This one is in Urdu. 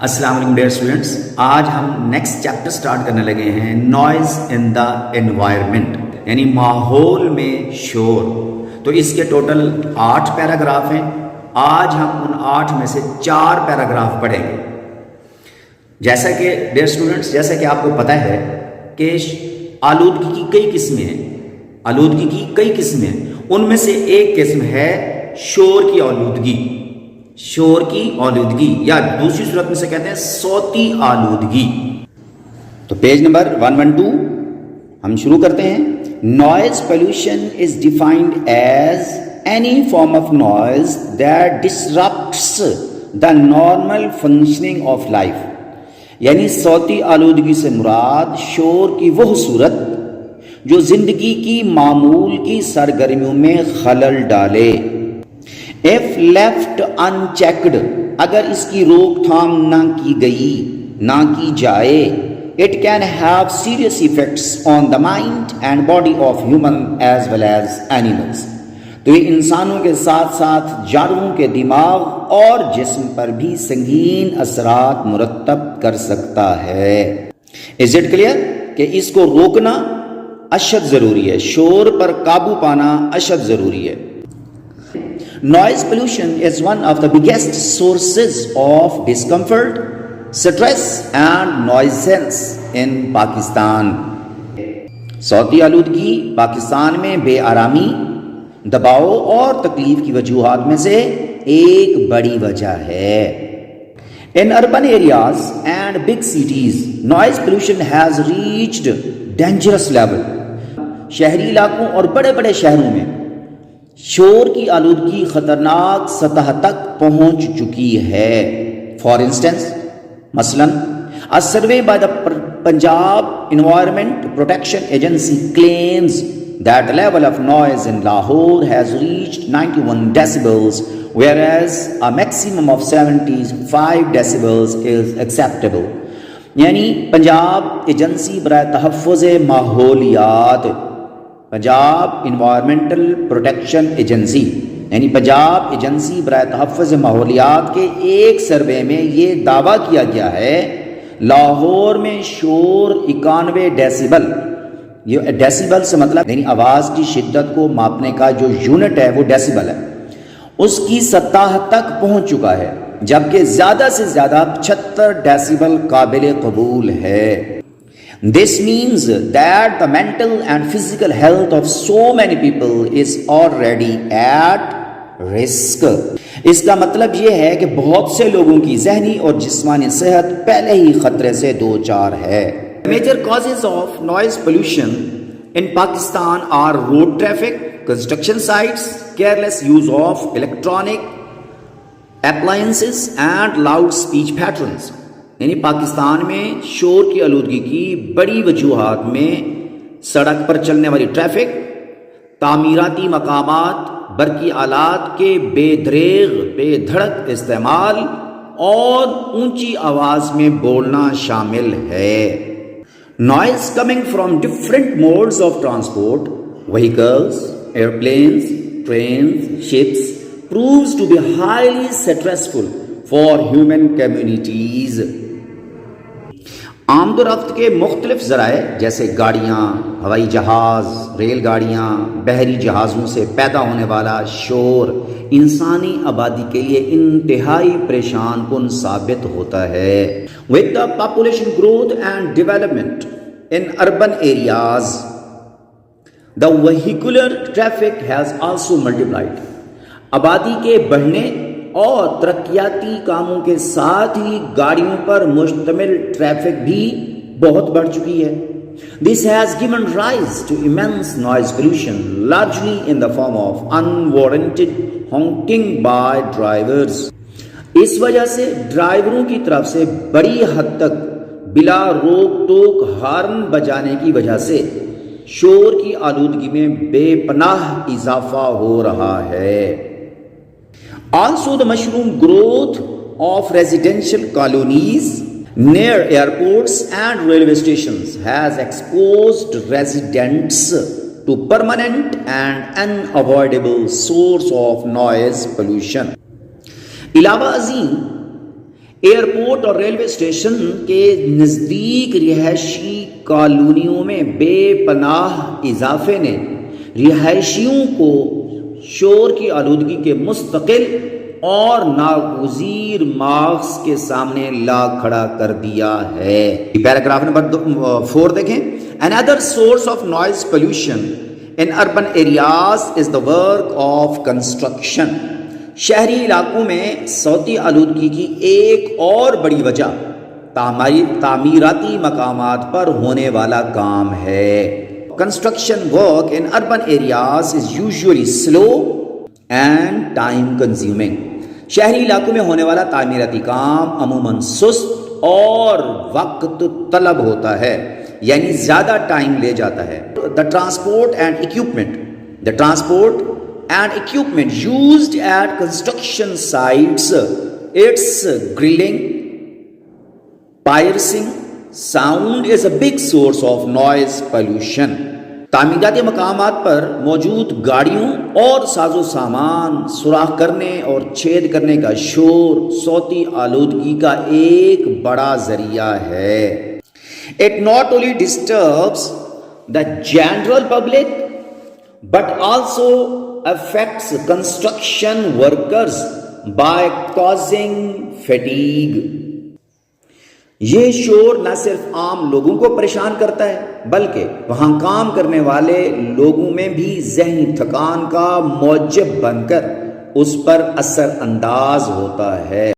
السلام علیکم ڈیئر اسٹوڈنٹس، آج ہم نیکسٹ چیپٹر سٹارٹ کرنے لگے ہیں نوائز ان دا انوائرمنٹ، یعنی ماحول میں شور۔ تو اس کے ٹوٹل 8 پیراگراف ہیں۔ آج ہم ان 8 میں سے 4 پیراگراف پڑھیں گے۔ جیسا کہ ڈیئر اسٹوڈنٹس، جیسا کہ آپ کو پتہ ہے کہ آلودگی کی کئی قسمیں ہیں، ان میں سے ایک قسم ہے شور کی آلودگی، یا دوسری صورت میں سے کہتے ہیں صوتی آلودگی۔ تو پیج نمبر 112 ہم شروع کرتے ہیں۔ Noise pollution is defined as any form of noise that disrupts the normal functioning of life، یعنی صوتی آلودگی سے مراد شور کی وہ صورت جو زندگی کی معمول کی سرگرمیوں میں خلل ڈالے۔ if left unchecked، اگر اس کی روک تھام نہ کی جائے، it can have serious effects on the mind and body of human as well as animals، تو یہ انسانوں کے ساتھ ساتھ جانوروں کے دماغ اور جسم پر بھی سنگین اثرات مرتب کر سکتا ہے۔ Is it clear کہ اس کو روکنا اشد ضروری ہے، شور پر قابو پانا اشد ضروری ہے۔ Noise pollution is one of the biggest sources of discomfort, stress and nuisance in Pakistan۔ صوتی آلودگی پاکستان میں بے آرامی، دباؤ اور تکلیف کی وجوہات میں سے ایک بڑی وجہ ہے۔ In urban areas and big cities, noise pollution has reached dangerous level۔ شہری علاقوں اور بڑے بڑے شہروں میں شور کی آلودگی خطرناک سطح تک پہنچ چکی ہے۔ For instance، مثلاً a survey by the Punjab Environment Protection Agency claims that the level of noise in Lahore has reached 91 decibels, whereas a maximum of 75 decibels is acceptable۔ یعنی پنجاب ایجنسی برائے تحفظ ماحولیات، پنجاب انوائرمنٹل پروٹیکشن ایجنسی، یعنی پنجاب ایجنسی برائے تحفظ ماحولیات کے ایک سروے میں یہ دعویٰ کیا گیا ہے لاہور میں شور 91 ڈیسیبل، یہ ڈیسیبل سے مطلب یعنی آواز کی شدت کو ماپنے کا جو یونٹ ہے وہ ڈیسیبل ہے، اس کی سطح تک پہنچ چکا ہے، جبکہ زیادہ سے زیادہ 76 ڈیسیبل قابل قبول ہے۔ This means that the mental and physical health of so many people is already at risk۔ اس کا مطلب یہ ہے کہ بہت سے لوگوں کی ذہنی اور جسمانی صحت پہلے ہی خطرے سے دوچار ہے۔ Major causes of noise pollution in Pakistan are road traffic, construction sites, careless use of electronic appliances and loud speech patterns۔ یعنی پاکستان میں شور کی آلودگی کی بڑی وجوہات میں سڑک پر چلنے والی ٹریفک، تعمیراتی مقامات، برقی آلات کے بے دریغ بے دھڑک استعمال اور اونچی آواز میں بولنا شامل ہے۔ Noise coming from different modes of transport, vehicles, airplanes, trains, ships, proves to be highly stressful for human communities۔ آمد و رفت کے مختلف ذرائع جیسے گاڑیاں، ہوائی جہاز، ریل گاڑیاں، بحری جہازوں سے پیدا ہونے والا شور انسانی آبادی کے لیے انتہائی پریشان کن ثابت ہوتا ہے۔ With the population growth and development in urban areas, the vehicular traffic has also multiplied۔ آبادی کے بڑھنے اور ترقیاتی کاموں کے ساتھ ہی گاڑیوں پر مشتمل ٹریفک بھی بہت بڑھ چکی ہے۔ This has given rise to immense noise pollution, largely in the form of unwarranted honking by drivers۔ اس وجہ سے ڈرائیوروں کی طرف سے بڑی حد تک بلا روک ٹوک ہارن بجانے کی وجہ سے شور کی آلودگی میں بے پناہ اضافہ ہو رہا ہے۔ Also, the mushroom growth of residential colonies near airports and railway stations has exposed residents to permanent and unavoidable source of noise pollution۔ علاوہ ازیں ایئرپورٹ اور ریلوے اسٹیشن کے نزدیک رہائشی کالونیوں میں بے پناہ اضافے نے رہائشیوں کو شور کی آلودگی کے مستقل اور ناگزیر ماخذ کے سامنے لا کھڑا کر دیا ہے۔ پیراگراف نمبر 4 دیکھیں۔ Another source of noise pollution in urban areas is the work of construction۔ شہری علاقوں میں صوتی آلودگی کی ایک اور بڑی وجہ تعمیراتی مقامات پر ہونے والا کام ہے۔ Construction work in urban areas is usually slow and time consuming۔ شہری علاقوں میں ہونے والا تعمیراتی کام عموماً سست اور وقت طلب ہوتا ہے، یعنی زیادہ ٹائم لے جاتا ہے۔ The transport and equipment used at construction sites, its grilling, piercing sound is a big source of noise pollution۔ تعمیراتی مقامات پر موجود گاڑیوں اور ساز و سامان سوراخ کرنے اور چھید کرنے کا شور صوتی آلودگی کا ایک بڑا ذریعہ ہے۔ It not only disturbs the general public but also affects construction workers by causing fatigue۔ یہ شور نہ صرف عام لوگوں کو پریشان کرتا ہے بلکہ وہاں کام کرنے والے لوگوں میں بھی ذہنی تھکان کا موجب بن کر اس پر اثر انداز ہوتا ہے۔